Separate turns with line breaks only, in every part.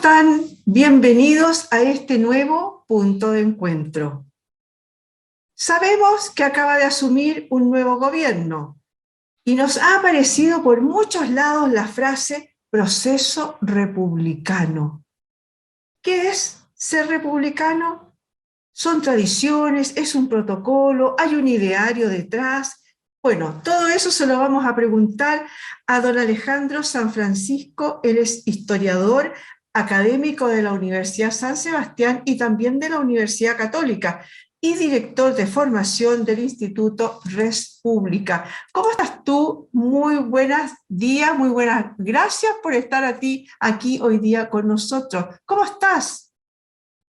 están? Bienvenidos a este nuevo punto de encuentro. Sabemos que acaba de asumir un nuevo gobierno y nos ha aparecido por muchos lados la frase proceso republicano. ¿Qué es ser republicano? Son tradiciones, es un protocolo, hay un ideario detrás. Bueno, todo eso se lo vamos a preguntar a don Alejandro San Francisco. Él es historiador académico de la Universidad San Sebastián y también de la Universidad Católica y director de formación del Instituto Res Pública. ¿Cómo estás tú? Muy buenos días, muy buenas. Gracias por estar aquí hoy día con nosotros. ¿Cómo estás?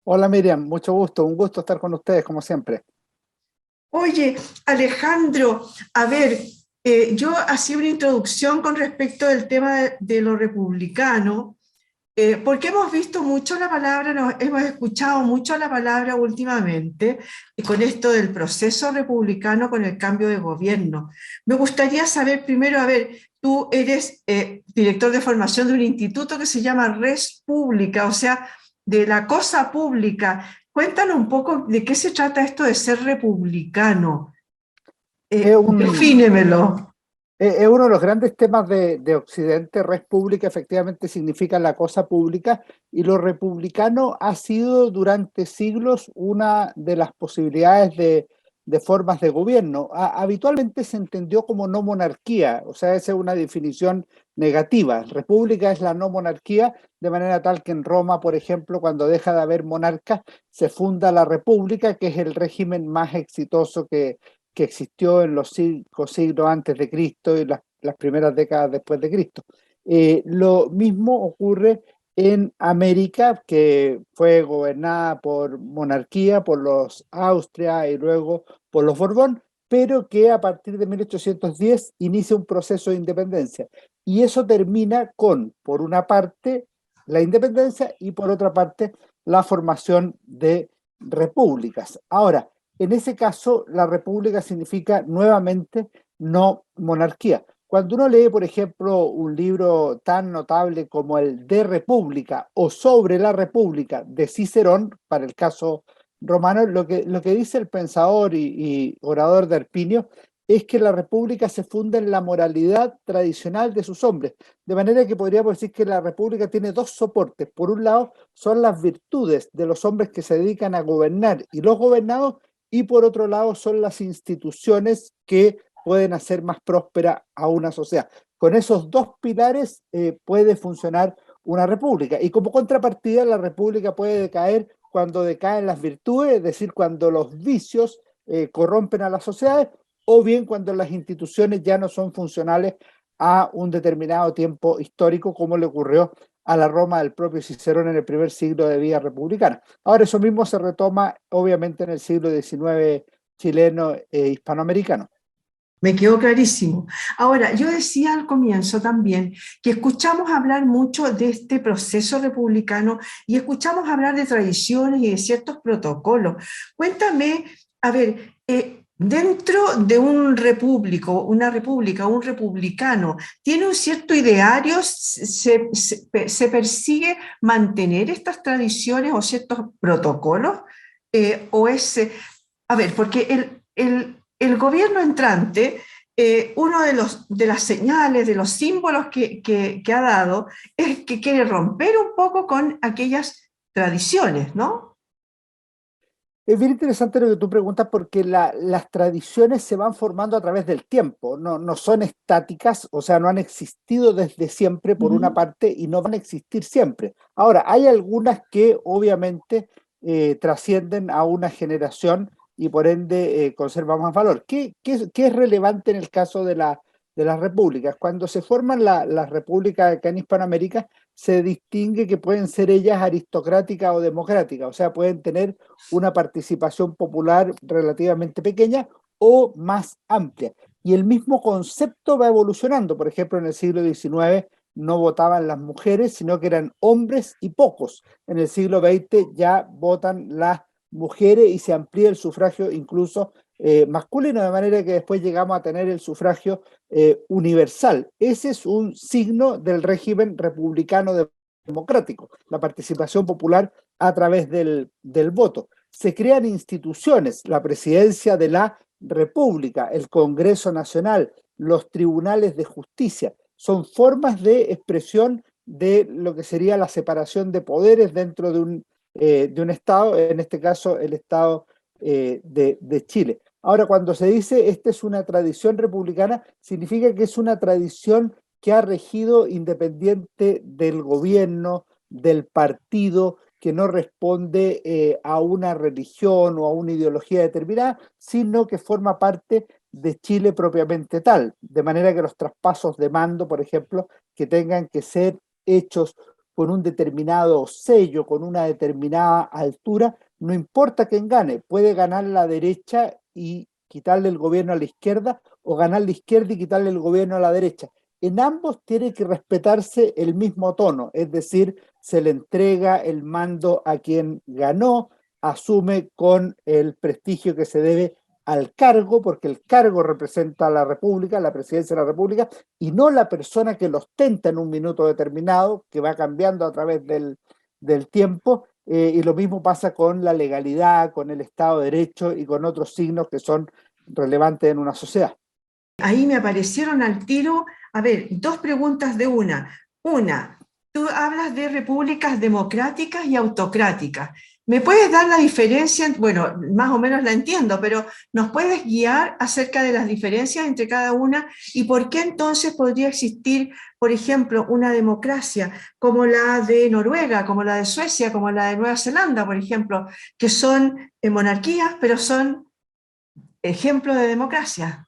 Hola Miriam, mucho gusto, un gusto estar con ustedes como siempre.
Oye, Alejandro, a ver, yo hacía una introducción con respecto del tema de lo republicano, porque hemos visto mucho la palabra, hemos escuchado mucho la palabra últimamente, con esto del proceso republicano con el cambio de gobierno. Me gustaría saber primero, a ver, tú eres director de formación de un instituto que se llama Res Pública, o sea, de la cosa pública. Cuéntanos un poco de qué se trata esto de ser republicano.
Es
Defínemelo.
es uno de los grandes temas de Occidente. Res pública efectivamente significa la cosa pública, y lo republicano ha sido durante siglos una de las posibilidades de formas de gobierno. Habitualmente se entendió como no monarquía, o sea, esa es una definición negativa. República es la no monarquía, de manera tal que en Roma, por ejemplo, cuando deja de haber monarca, se funda la república, que es el régimen más exitoso que existió en los siglos antes de Cristo y las primeras décadas después de Cristo. Lo mismo ocurre en América, que fue gobernada por monarquía, por los Austria y luego por los Borbón, pero que a partir de 1810 inicia un proceso de independencia. Y eso termina con, por una parte, la independencia y por otra parte, la formación de repúblicas. Ahora, en ese caso, la república significa nuevamente no monarquía. Cuando uno lee, por ejemplo, un libro tan notable como el De República o Sobre la República de Cicerón, para el caso romano, lo que dice el pensador y orador de Erpinio es que la república se funda en la moralidad tradicional de sus hombres, de manera que podríamos decir que la república tiene dos soportes. Por un lado, son las virtudes de los hombres que se dedican a gobernar y los gobernados, y por otro lado son las instituciones que pueden hacer más próspera a una sociedad. Con esos dos pilares puede funcionar una república, y como contrapartida la república puede decaer cuando decaen las virtudes, es decir, cuando los vicios corrompen a las sociedades, o bien cuando las instituciones ya no son funcionales a un determinado tiempo histórico, como le ocurrió a la Roma del propio Cicerón en el primer siglo de vida republicana. Ahora eso mismo se retoma obviamente en el siglo XIX chileno e hispanoamericano.
Me quedó clarísimo. Ahora, yo decía al comienzo también que escuchamos hablar mucho de este proceso republicano y escuchamos hablar de tradiciones y de ciertos protocolos. Cuéntame, a ver, dentro de un repúblico, una república, un republicano, ¿tiene un cierto ideario? ¿Se persigue mantener estas tradiciones o ciertos protocolos? ¿O es, a ver, porque el gobierno entrante, uno de las señales, de los símbolos que ha dado, es que quiere romper un poco con aquellas tradiciones, ¿no?
Es bien interesante lo que tú preguntas, porque las tradiciones se van formando a través del tiempo, no son estáticas, o sea, no han existido desde siempre por una parte y no van a existir siempre. Ahora, hay algunas que obviamente trascienden a una generación y por ende conservan más valor. ¿Qué es relevante en el caso de las repúblicas? Cuando se forman las repúblicas acá en Hispanoamérica, se distingue que pueden ser ellas aristocráticas o democráticas, o sea, pueden tener una participación popular relativamente pequeña o más amplia. Y el mismo concepto va evolucionando. Por ejemplo, en el siglo XIX no votaban las mujeres, sino que eran hombres y pocos. En el siglo XX ya votan las mujeres y se amplía el sufragio incluso masculino, de manera que después llegamos a tener el sufragio universal. Ese es un signo del régimen republicano de democrático, la participación popular a través del voto. Se crean instituciones, la presidencia de la República, el Congreso Nacional, los tribunales de justicia, son formas de expresión de lo que sería la separación de poderes dentro de un Estado, en este caso el Estado de Chile. Ahora, cuando se dice esta es una tradición republicana, significa que es una tradición que ha regido independiente del gobierno, del partido, que no responde a una religión o a una ideología determinada, sino que forma parte de Chile propiamente tal, de manera que los traspasos de mando, por ejemplo, que tengan que ser hechos con un determinado sello, con una determinada altura, no importa quién gane, puede ganar la derecha y quitarle el gobierno a la izquierda, o ganar la izquierda y quitarle el gobierno a la derecha. En ambos tiene que respetarse el mismo tono, es decir, se le entrega el mando a quien ganó, asume con el prestigio que se debe al cargo, porque el cargo representa a la República, la presidencia de la República, y no la persona que lo ostenta en un minuto determinado, que va cambiando a través del tiempo, y lo mismo pasa con la legalidad, con el Estado de Derecho y con otros signos que son relevantes en una sociedad.
Ahí me aparecieron al tiro, a ver, dos preguntas de una. Una, tú hablas de repúblicas democráticas y autocráticas. ¿Me puedes dar la diferencia? Bueno, más o menos la entiendo, pero ¿nos puedes guiar acerca de las diferencias entre cada una y por qué entonces podría existir, por ejemplo, una democracia como la de Noruega, como la de Suecia, como la de Nueva Zelanda, por ejemplo, que son monarquías, pero son ejemplos de democracia?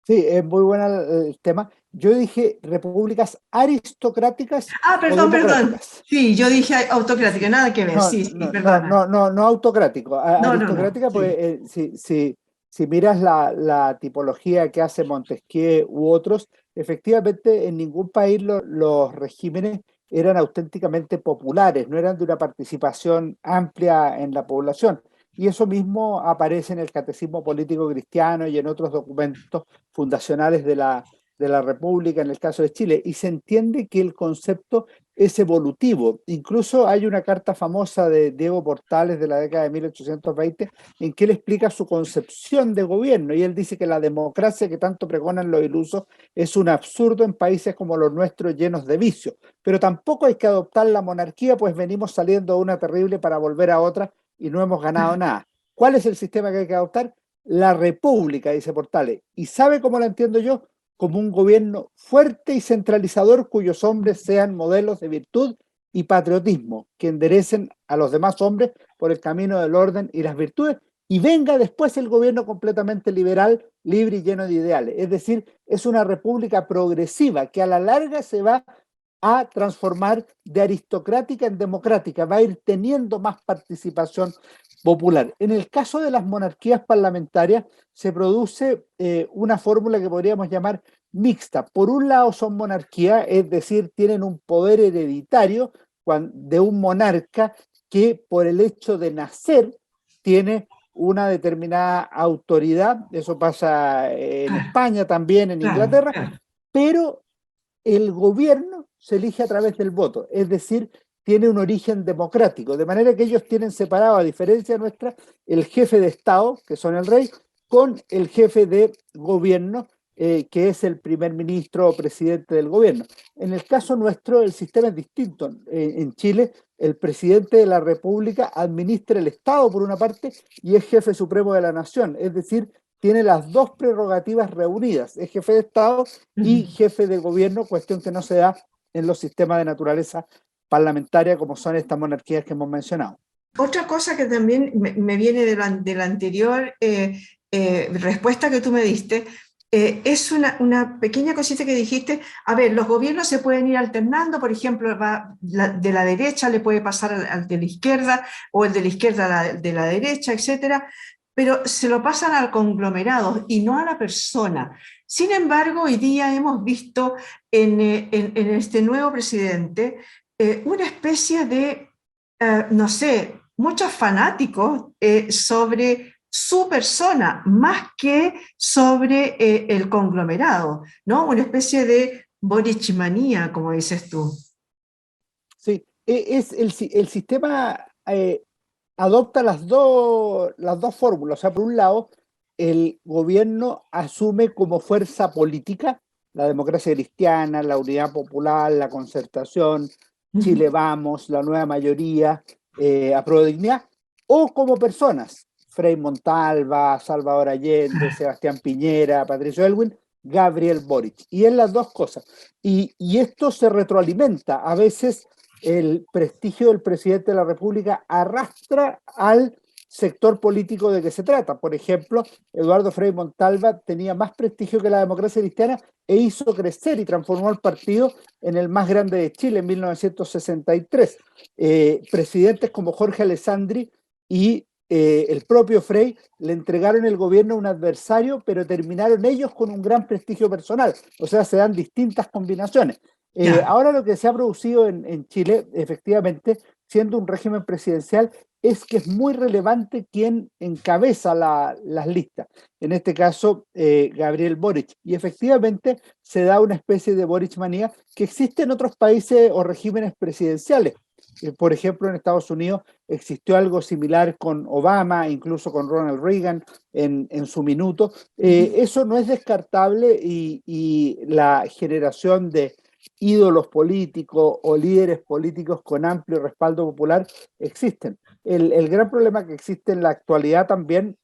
Sí, es muy bueno el tema. Yo dije repúblicas aristocráticas
Ah,
o
perdón, perdón.
democráticas.
Sí, yo dije autocrática, nada que ver.
No,
Sí, sí,
no, no,
perdona.
no, no, no autocrático.
No, no, no.
Aristocrática, pues
Sí.
si miras la tipología que hace Montesquieu u otros, efectivamente en ningún país los regímenes eran auténticamente populares, no eran de una participación amplia en la población. Y eso mismo aparece en el Catecismo Político Cristiano y en otros documentos fundacionales de la República, en el caso de Chile. Y se entiende que el concepto es evolutivo. Incluso hay una carta famosa de Diego Portales de la década de 1820 en que él explica su concepción de gobierno y él dice que la democracia que tanto pregonan los ilusos es un absurdo en países como los nuestros llenos de vicios. Pero tampoco hay que adoptar la monarquía, pues venimos saliendo de una terrible para volver a otra y no hemos ganado nada. ¿Cuál es el sistema que hay que adoptar? La república, dice Portales. ¿Y sabe cómo la entiendo yo? Como un gobierno fuerte y centralizador cuyos hombres sean modelos de virtud y patriotismo, que enderecen a los demás hombres por el camino del orden y las virtudes, y venga después el gobierno completamente liberal, libre y lleno de ideales. Es decir, es una república progresiva que a la larga se va a transformar de aristocrática en democrática, va a ir teniendo más participación popular. En el caso de las monarquías parlamentarias se produce una fórmula que podríamos llamar mixta. Por un lado son monarquías, es decir, tienen un poder hereditario de un monarca que por el hecho de nacer tiene una determinada autoridad, eso pasa en
Claro,
España también, en
claro,
Inglaterra,
claro.
pero el gobierno se elige a través del voto, es decir, tiene un origen democrático, de manera que ellos tienen separado, a diferencia nuestra, el jefe de Estado, que son el rey, con el jefe de gobierno, que es el primer ministro o presidente del gobierno. En el caso nuestro, el sistema es distinto. En Chile, el presidente de la República administra el Estado por una parte y es jefe supremo de la nación, es decir, tiene las dos prerrogativas reunidas, es jefe de Estado y
Ujú.
jefe de gobierno, cuestión que no se da en los sistemas de naturaleza parlamentaria como son estas monarquías que hemos mencionado.
Otra cosa que también me viene de la anterior respuesta que tú me diste, es una pequeña cosita que dijiste. A ver, los gobiernos se pueden ir alternando, por ejemplo, de la derecha le puede pasar al de la izquierda, o el de la izquierda de la derecha, etcétera, pero se lo pasan al conglomerado y no a la persona. Sin embargo, hoy día hemos visto en este nuevo presidente una especie de, no sé, muchos fanáticos sobre su persona, más que sobre el conglomerado, ¿no? Una especie de borichimanía, como dices tú.
Sí, el sistema adopta las dos fórmulas. O sea, por un lado, el gobierno asume como fuerza política la democracia cristiana, la unidad popular, la concertación, Chile Vamos, la nueva mayoría, Apruebo Dignidad, o como personas, Frei Montalva, Salvador Allende, Sebastián Piñera, Patricio Aylwin, Gabriel Boric. Y es las dos cosas. Y esto se retroalimenta. A veces el prestigio del presidente de la República arrastra al sector político de que se trata. Por ejemplo, Eduardo Frei Montalva tenía más prestigio que la democracia cristiana e hizo crecer y transformó el partido en el más grande de Chile en 1963. Presidentes como Jorge Alessandri y el propio Frei le entregaron el gobierno a un adversario, pero terminaron ellos con un gran prestigio personal. O sea, se dan distintas combinaciones. Ahora lo que se ha producido en Chile, efectivamente, siendo un régimen presidencial, es que es muy relevante quién encabeza las listas. En este caso, Gabriel Boric. Y efectivamente se da una especie de Boric manía que existe en otros países o regímenes presidenciales. Por ejemplo, en Estados Unidos existió algo similar con Obama, incluso con Ronald Reagan en su minuto. Eso no es descartable y la generación de ídolos políticos o líderes políticos con amplio respaldo popular existen. El gran problema que existe en la actualidad también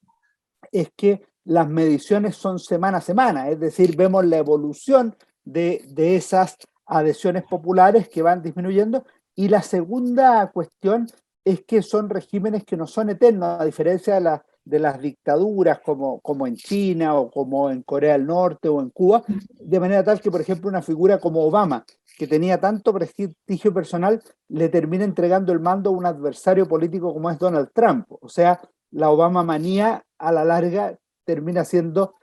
es que las mediciones son semana a semana, es decir, vemos la evolución de esas adhesiones populares que van disminuyendo. Y la segunda cuestión es que son regímenes que no son eternos, a diferencia de las dictaduras como en China o como en Corea del Norte o en Cuba, de manera tal que, por ejemplo, una figura como Obama, que tenía tanto prestigio personal, le termina entregando el mando a un adversario político como es Donald Trump. O sea, la Obama manía a la larga termina siendo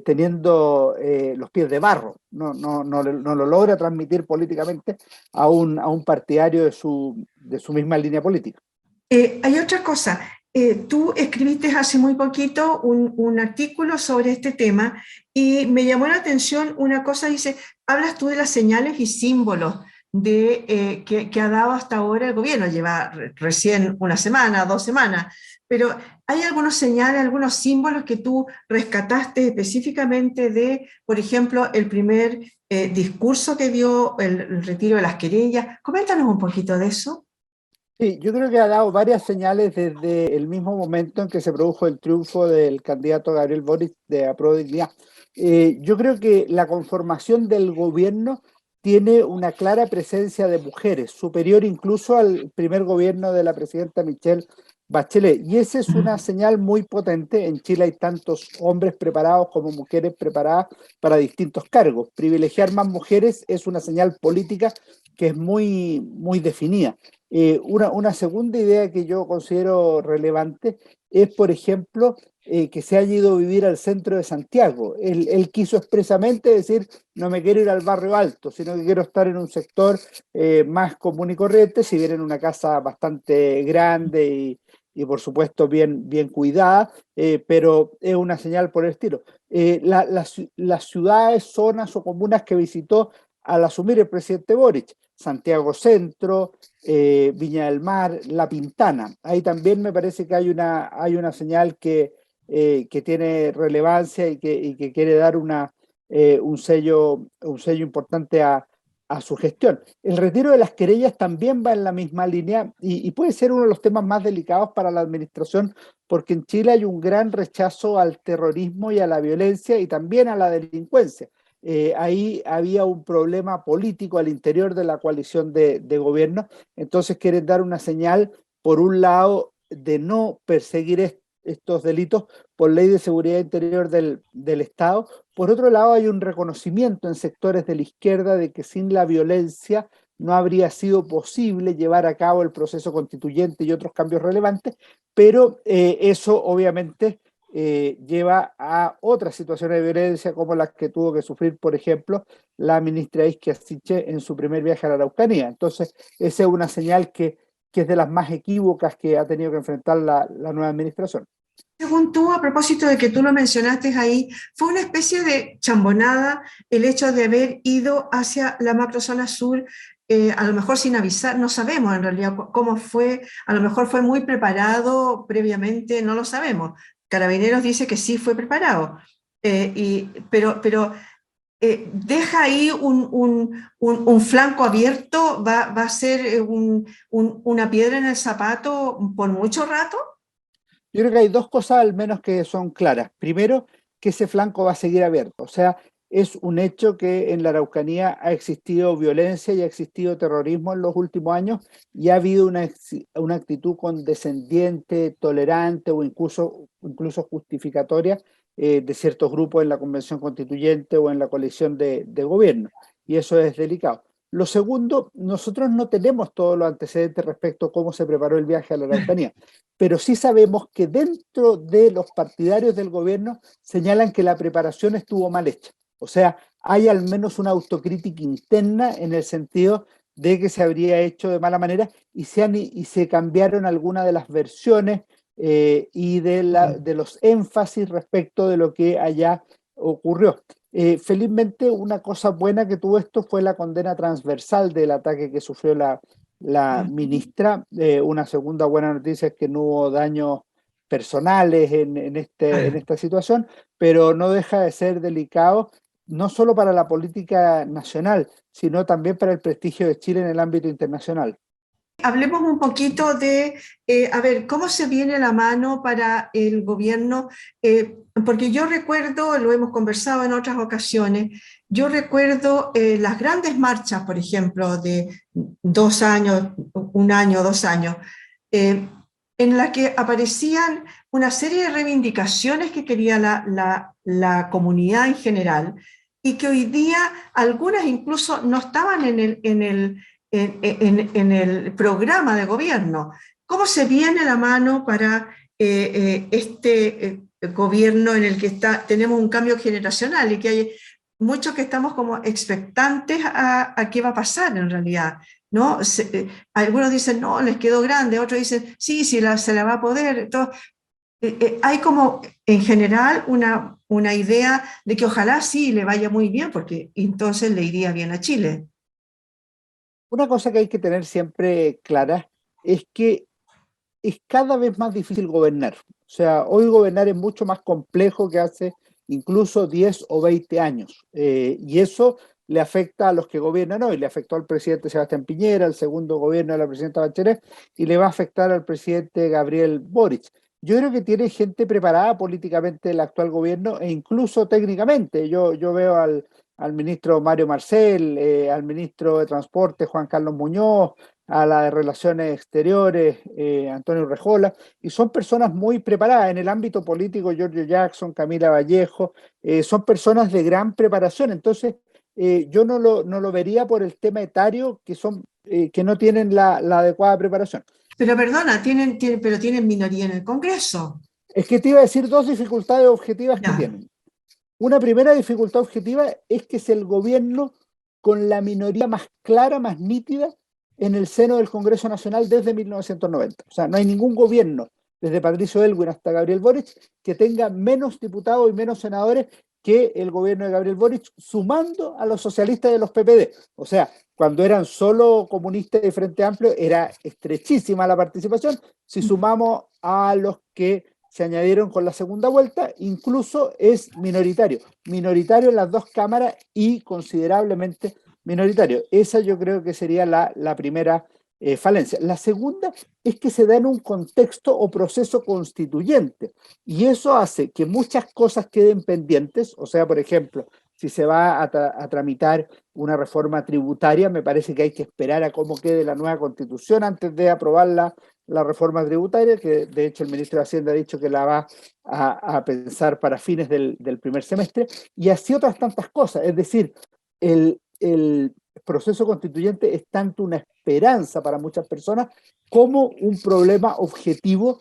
teniendo los pies de barro, no lo logra transmitir políticamente a un partidario de su misma línea política.
Hay otra cosa, tú escribiste hace muy poquito un artículo sobre este tema y me llamó la atención una cosa, dice, hablas tú de las señales y símbolos que ha dado hasta ahora el gobierno, lleva recién una semana, 2 semanas, pero ¿hay algunos señales, algunos símbolos que tú rescataste específicamente de, por ejemplo, el primer discurso que dio, el retiro de las querellas? Coméntanos un poquito de eso.
Sí, yo creo que ha dado varias señales desde el mismo momento en que se produjo el triunfo del candidato Gabriel Boric de Apruebo Dignidad. Yo creo que la conformación del gobierno tiene una clara presencia de mujeres, superior incluso al primer gobierno de la presidenta Michelle Bachelet. Y esa es una señal muy potente. En Chile hay tantos hombres preparados como mujeres preparadas para distintos cargos. Privilegiar más mujeres es una señal política que es muy, muy definida. Una segunda idea que yo considero relevante es, por ejemplo, que se haya ido a vivir al centro de Santiago. Él quiso expresamente decir, no me quiero ir al barrio alto, sino que quiero estar en un sector más común y corriente, si bien en una casa bastante grande y por supuesto bien cuidada, pero es una señal por el estilo. Las ciudades, zonas o comunas que visitó al asumir el presidente Boric, Santiago Centro, Viña del Mar, La Pintana. Ahí también me parece que hay una señal que tiene relevancia y que quiere dar un sello importante a su gestión. El retiro de las querellas también va en la misma línea y puede ser uno de los temas más delicados para la administración, porque en Chile hay un gran rechazo al terrorismo y a la violencia y también a la delincuencia. Ahí había un problema político al interior de la coalición de gobierno, entonces quieren dar una señal, por un lado, de no perseguir estos delitos por ley de seguridad interior del Estado. Por otro lado, hay un reconocimiento en sectores de la izquierda de que sin la violencia no habría sido posible llevar a cabo el proceso constituyente y otros cambios relevantes, pero eso obviamente lleva a otras situaciones de violencia como las que tuvo que sufrir, por ejemplo, la ministra Isquia Siche en su primer viaje a la Araucanía. Entonces, esa es una señal que es de las más equívocas que ha tenido que enfrentar la nueva administración.
Según tú, a propósito de que tú lo mencionaste ahí, fue una especie de chambonada el hecho de haber ido hacia la macrozona sur a lo mejor sin avisar, no sabemos en realidad cómo fue, a lo mejor fue muy preparado previamente, no lo sabemos. Carabineros dice que sí fue preparado, pero deja ahí un flanco abierto, va a ser una piedra en el zapato por mucho rato.
Yo creo que hay dos cosas al menos que son claras. Primero, que ese flanco va a seguir abierto. O sea, es un hecho que en la Araucanía ha existido violencia y ha existido terrorismo en los últimos años y ha habido una actitud condescendiente, tolerante o incluso justificatoria de ciertos grupos en la Convención Constituyente o en la coalición de gobierno. Y eso es delicado. Lo segundo, nosotros no tenemos todos los antecedentes respecto a cómo se preparó el viaje a la Araucanía, pero sí sabemos que dentro de los partidarios del gobierno señalan que la preparación estuvo mal hecha. O sea, hay al menos una autocrítica interna en el sentido de que se habría hecho de mala manera y se cambiaron algunas de las versiones y de los énfasis respecto de lo que allá ocurrió. Felizmente, una cosa buena que tuvo esto fue la condena transversal del ataque que sufrió la ministra. Una segunda buena noticia es que no hubo daños personales en esta situación, pero no deja de ser delicado, no solo para la política nacional, sino también para el prestigio de Chile en el ámbito internacional.
Hablemos un poquito de, a ver, cómo se viene la mano para el gobierno, porque yo recuerdo, lo hemos conversado en otras ocasiones, yo recuerdo las grandes marchas, por ejemplo, de 2 años, 1 año, 2 años, en la que aparecían una serie de reivindicaciones que quería la comunidad en general y que hoy día algunas incluso no estaban en el programa de gobierno. ¿Cómo se viene la mano para este gobierno en el que tenemos un cambio generacional y que hay muchos que estamos como expectantes a qué va a pasar en realidad? ¿No? Algunos dicen, no, les quedó grande, otros dicen, sí, sí, se la va a poder. Entonces, hay como en general una idea de que ojalá sí le vaya muy bien, porque entonces le iría bien a Chile.
Una cosa que hay que tener siempre clara es que es cada vez más difícil gobernar. O sea, hoy gobernar es mucho más complejo que hace incluso 10 o 20 años. Y eso le afecta a los que gobiernan hoy. Le afectó al presidente Sebastián Piñera, al segundo gobierno de la presidenta Bachelet, y le va a afectar al presidente Gabriel Boric. Yo creo que tiene gente preparada políticamente el actual gobierno e incluso técnicamente. Yo veo al ministro Mario Marcel, al ministro de Transporte Juan Carlos Muñoz, a la de Relaciones Exteriores, Antonio Rejola, y son personas muy preparadas en el ámbito político. Giorgio Jackson, Camila Vallejo, son personas de gran preparación. Entonces, yo no lo vería por el tema etario, que no tienen la adecuada preparación.
Pero perdona, pero tienen minoría en el Congreso.
Es que te iba a decir dos dificultades objetivas que
Ya.
tienen. Una primera dificultad objetiva es que es el gobierno con la minoría más clara, más nítida en el seno del Congreso Nacional desde 1990. O sea, no hay ningún gobierno, desde Patricio Elwin hasta Gabriel Boric, que tenga menos diputados y menos senadores que el gobierno de Gabriel Boric, sumando a los socialistas de los PPD. O sea, cuando eran solo comunistas y Frente Amplio, era estrechísima la participación. Si sumamos a los que se añadieron con la segunda vuelta, incluso es minoritario en las dos cámaras y considerablemente minoritario. Esa yo creo que sería la primera falencia. La segunda es que se da en un contexto o proceso constituyente y eso hace que muchas cosas queden pendientes. O sea, por ejemplo, si se va a tramitar una reforma tributaria, me parece que hay que esperar a cómo quede la nueva constitución antes de aprobarla, la reforma tributaria, que de hecho el ministro de Hacienda ha dicho que la va a pensar para fines del primer semestre, y así otras tantas cosas. Es decir, el proceso constituyente es tanto una esperanza para muchas personas como un problema objetivo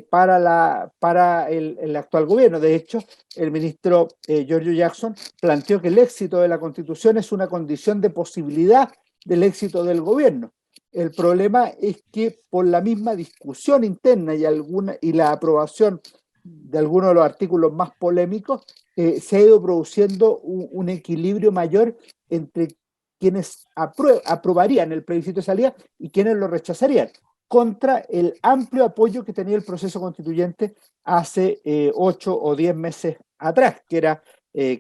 para el actual gobierno. De hecho, el ministro Giorgio Jackson planteó que el éxito de la Constitución es una condición de posibilidad del éxito del gobierno. El problema es que por la misma discusión interna y la aprobación de algunos de los artículos más polémicos, se ha ido produciendo un equilibrio mayor entre quienes aprobarían el plebiscito de salida y quienes lo rechazarían, contra el amplio apoyo que tenía el proceso constituyente hace 8 o 10 meses atrás, que era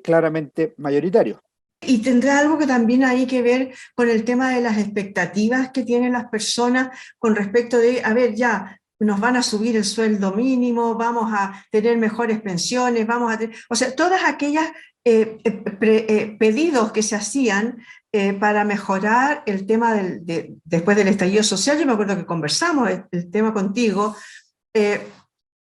claramente mayoritario.
Y tendrá algo que también hay que ver con el tema de las expectativas que tienen las personas con respecto de, a ver, ya, nos van a subir el sueldo mínimo, vamos a tener mejores pensiones, vamos a tener, o sea, todas aquellas pedidos que se hacían para mejorar el tema después del estallido social. Yo me acuerdo que conversamos el tema contigo. eh,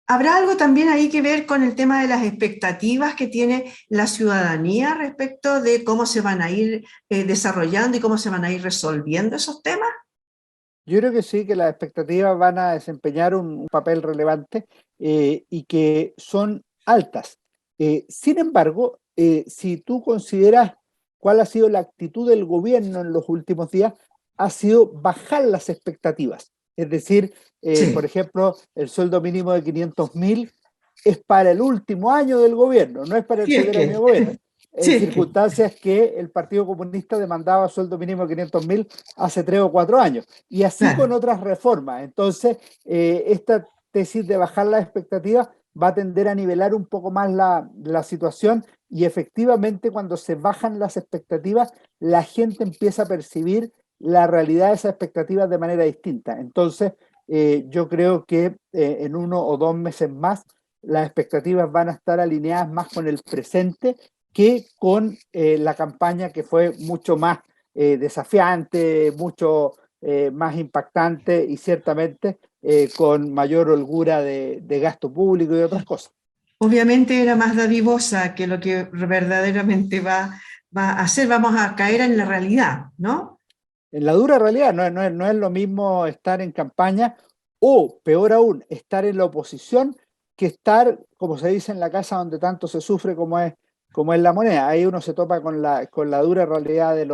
¿Habrá algo también ahí que ver con el tema de las expectativas que tiene la ciudadanía respecto de cómo se van a ir desarrollando y cómo se van a ir resolviendo esos temas?
Yo creo que sí, que las expectativas van a desempeñar un papel relevante y que son altas. Sin embargo, si tú consideras cuál ha sido la actitud del gobierno en los últimos días, ha sido bajar las expectativas. Es decir, por
Sí,
ejemplo, el sueldo mínimo de 500.000 es para el último año del gobierno, no es para el
sí es
primer año de
que,
gobierno.
sí
En
es que.
circunstancias que el Partido Comunista demandaba sueldo mínimo de 500.000 hace 3 o 4 años. Y así con
Claro.
otras reformas. Entonces, esta tesis de bajar las expectativas va a tender a nivelar un poco más la situación y efectivamente cuando se bajan las expectativas, la gente empieza a percibir la realidad de esas expectativas de manera distinta. Entonces, yo creo que en 1 o 2 meses más, las expectativas van a estar alineadas más con el presente que con la campaña que fue mucho más desafiante, mucho más impactante y ciertamente con mayor holgura de gasto público y otras cosas.
Obviamente era más dadivosa que lo que verdaderamente va a hacer. Vamos a caer en la realidad, ¿no?
En la dura realidad, no es lo mismo estar en campaña o, peor aún, estar en la oposición que estar, como se dice en la casa donde tanto se sufre como es la moneda. Ahí uno se topa con la dura realidad de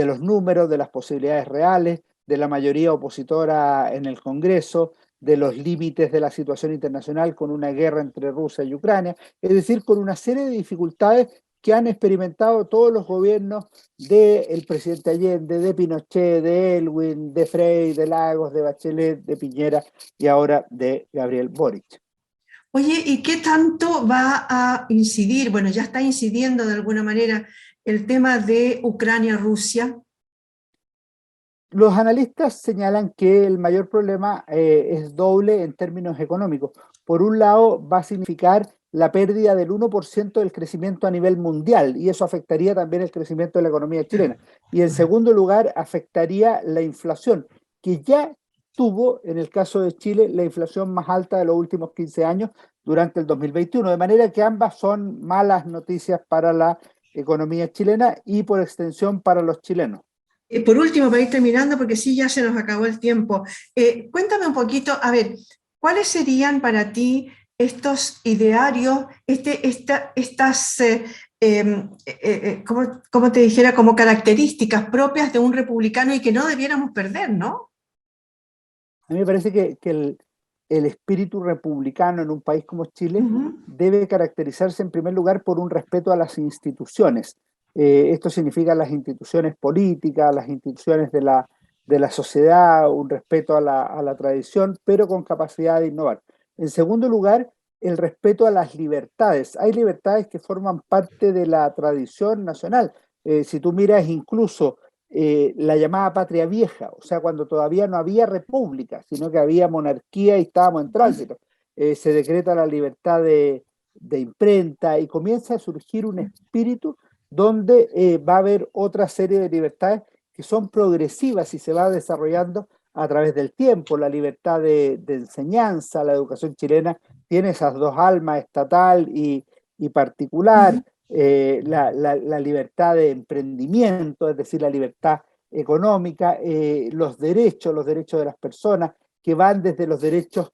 los números, de las posibilidades reales, de la mayoría opositora en el Congreso, de los límites de la situación internacional con una guerra entre Rusia y Ucrania, es decir, con una serie de dificultades que han experimentado todos los gobiernos del presidente Allende, de Pinochet, de Elwin, de Frei, de Lagos, de Bachelet, de Piñera y ahora de Gabriel Boric.
Oye, ¿y qué tanto va a incidir? Bueno, ya está incidiendo de alguna manera el tema de Ucrania-Rusia.
Los analistas señalan que el mayor problema es doble en términos económicos. Por un lado, va a significar la pérdida del 1% del crecimiento a nivel mundial y eso afectaría también el crecimiento de la economía chilena. Y en segundo lugar, afectaría la inflación, que ya tuvo, en el caso de Chile, la inflación más alta de los últimos 15 años durante el 2021. De manera que ambas son malas noticias para la economía chilena y por extensión para los chilenos.
Por último, para ir terminando, porque sí, ya se nos acabó el tiempo, cuéntame un poquito, a ver, ¿cuáles serían para ti estos idearios, estas, como te dijera, como características propias de un republicano y que no debiéramos perder, ¿no?
A mí me parece que el espíritu republicano en un país como Chile
Ujú.
debe caracterizarse en primer lugar por un respeto a las instituciones. Esto significa las instituciones políticas, las instituciones de la sociedad, un respeto a la tradición, pero con capacidad de innovar. En segundo lugar, el respeto a las libertades. Hay libertades que forman parte de la tradición nacional. Si tú miras incluso la llamada patria vieja, o sea, cuando todavía no había república, sino que había monarquía y estábamos en tránsito. Se decreta la libertad de imprenta y comienza a surgir un espíritu donde va a haber otra serie de libertades que son progresivas y se va desarrollando a través del tiempo. La libertad de enseñanza, la educación chilena tiene esas dos almas, estatal y particular,
Ujú.
la libertad de emprendimiento, es decir, la libertad económica, los derechos de las personas, que van desde los derechos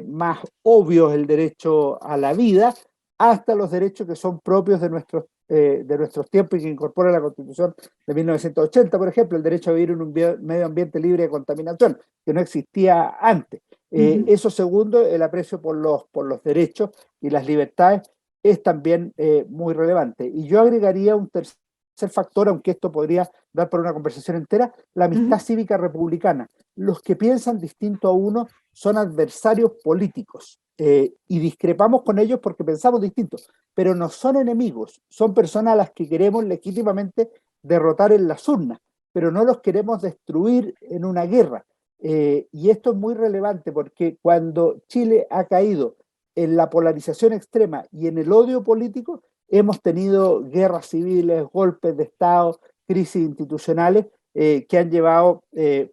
más obvios, el derecho a la vida, hasta los derechos que son propios de nuestros tiempos y que incorpora la Constitución de 1980, por ejemplo, el derecho a vivir en un medio ambiente libre de contaminación, que no existía antes.
Ujú.
Eso segundo, el aprecio por los derechos y las libertades es también muy relevante. Y yo agregaría un tercer tercer factor, aunque esto podría dar para una conversación entera, la amistad cívica republicana. Los que piensan distinto a uno son adversarios políticos, y discrepamos con ellos porque pensamos distinto, pero no son enemigos, son personas a las que queremos legítimamente derrotar en las urnas, pero no los queremos destruir en una guerra. Y esto es muy relevante porque cuando Chile ha caído en la polarización extrema y en el odio político, hemos tenido guerras civiles, golpes de Estado, crisis institucionales que han llevado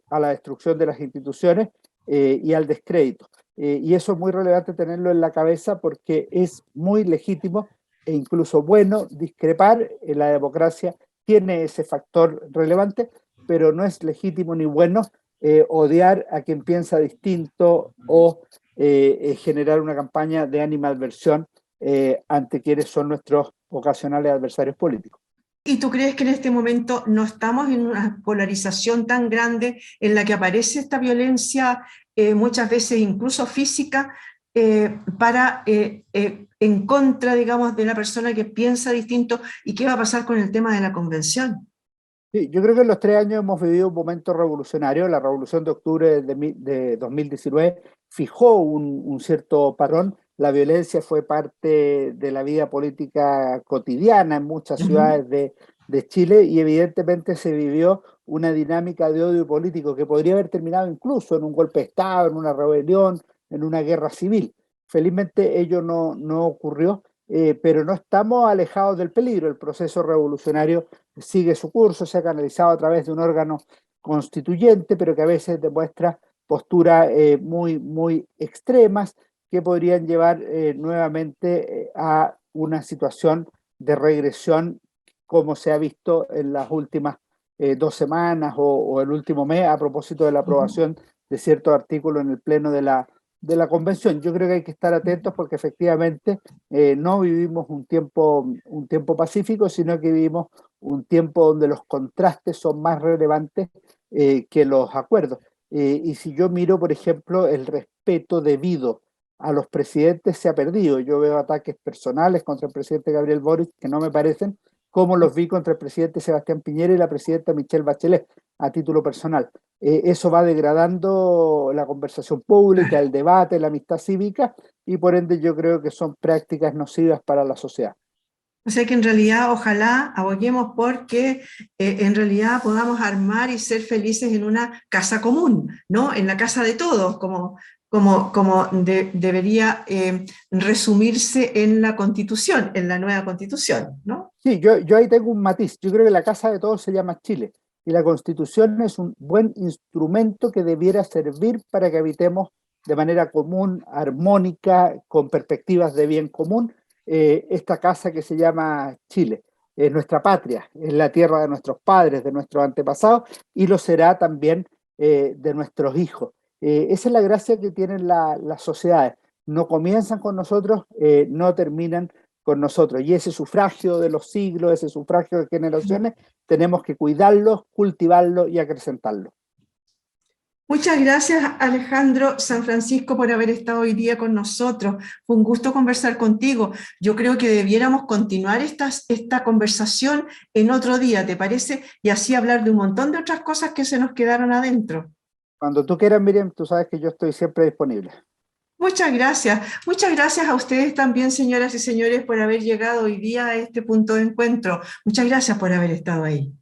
a la destrucción de las instituciones y al descrédito. Y eso es muy relevante tenerlo en la cabeza porque es muy legítimo e incluso bueno discrepar. En la democracia tiene ese factor relevante, pero no es legítimo ni bueno odiar a quien piensa distinto o generar una campaña de animadversión ante quienes son nuestros ocasionales adversarios políticos.
¿Y tú crees que en este momento no estamos en una polarización tan grande en la que aparece esta violencia, muchas veces incluso física, en contra, digamos, de la persona que piensa distinto? ¿Y qué va a pasar con el tema de la convención?
Sí, yo creo que en los 3 años hemos vivido un momento revolucionario. La Revolución de Octubre de 2019 fijó un cierto parón. La violencia fue parte de la vida política cotidiana en muchas ciudades de Chile y evidentemente se vivió una dinámica de odio político que podría haber terminado incluso en un golpe de Estado, en una rebelión, en una guerra civil. Felizmente ello no ocurrió, pero no estamos alejados del peligro. El proceso revolucionario sigue su curso, se ha canalizado a través de un órgano constituyente, pero que a veces demuestra posturas muy extremas que podrían llevar nuevamente a una situación de regresión, como se ha visto en las últimas 2 semanas o el último mes, a propósito de la aprobación de ciertos artículos en el Pleno de la Convención. Yo creo que hay que estar atentos porque efectivamente no vivimos un tiempo pacífico, sino que vivimos un tiempo donde los contrastes son más relevantes que los acuerdos. Y si yo miro, por ejemplo, el respeto debido a los presidentes se ha perdido. Yo veo ataques personales contra el presidente Gabriel Boric que no me parecen, como los vi contra el presidente Sebastián Piñera y la presidenta Michelle Bachelet, a título personal. Eso va degradando la conversación pública, el debate, la amistad cívica, y por ende yo creo que son prácticas nocivas para la sociedad.
O sea que en realidad ojalá aboguemos porque en realidad podamos armar y ser felices en una casa común, ¿no? En la casa de todos, como debería resumirse en la Constitución, en la nueva Constitución, ¿no?
Sí, yo ahí tengo un matiz. Yo creo que la casa de todos se llama Chile y la Constitución es un buen instrumento que debiera servir para que habitemos de manera común, armónica, con perspectivas de bien común, esta casa que se llama Chile. Es nuestra patria, es la tierra de nuestros padres, de nuestros antepasados y lo será también de nuestros hijos. Esa es la gracia que tienen las sociedades. No comienzan con nosotros, no terminan con nosotros. Y ese sufragio de los siglos, ese sufragio de generaciones, tenemos que cuidarlo, cultivarlo y acrecentarlo.
Muchas gracias, Alejandro San Francisco, por haber estado hoy día con nosotros. Fue un gusto conversar contigo. Yo creo que debiéramos continuar esta conversación en otro día, ¿te parece? Y así hablar de un montón de otras cosas que se nos quedaron adentro.
Cuando tú quieras, Miriam, tú sabes que yo estoy siempre disponible.
Muchas gracias. Muchas gracias a ustedes también, señoras y señores, por haber llegado hoy día a este punto de encuentro. Muchas gracias por haber estado ahí.